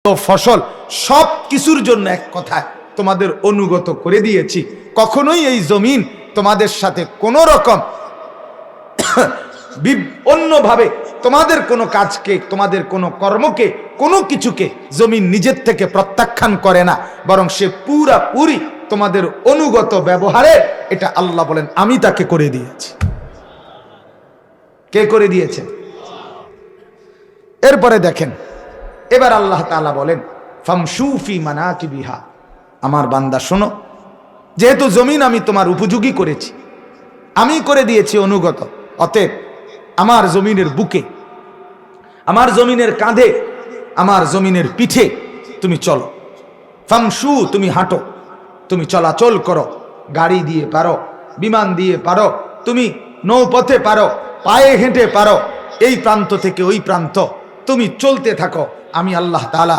ফসল সব কিছুর জন্য এক কথায় তোমাদের অনুগত করে দিয়েছি। কখনোই এই জমিন তোমাদের সাথে কোনো রকম অন্যভাবে তোমাদের কোনো কাজকে, তোমাদের কোনো কর্মকে, কোনো কিছুকে জমিন নিজের থেকে প্রত্যাখ্যান করে না, বরং সে পুরাপুরি তোমাদের অনুগত ব্যবহারে। এটা আল্লাহ বলেন আমি তাকে করে দিয়েছি। কে করে দিয়েছে? এরপরে দেখেন, এবার আল্লাহ তাআলা বলেন ফামশু ফি মানাকিবিহা, আমার বান্দা শোনো, যেহেতু জমিন আমি তোমার উপযোগী করেছি, আমি করে দিয়েছি অনুগত, অতএব আমার জমিনের বুকে, আমার জমিনের কাঁধে, আমার জমিনের পিঠে তুমি চলো। ফামশু, তুমি হাঁটো, তুমি চলাচল করো, গাড়ি দিয়ে পারো, বিমান দিয়ে পারো, তুমি নৌপথে পারো, পায়ে হেঁটে পারো, এই প্রান্ত থেকে ওই প্রান্ত তুমি চলতে থাকো। আমি আল্লাহ তাআলা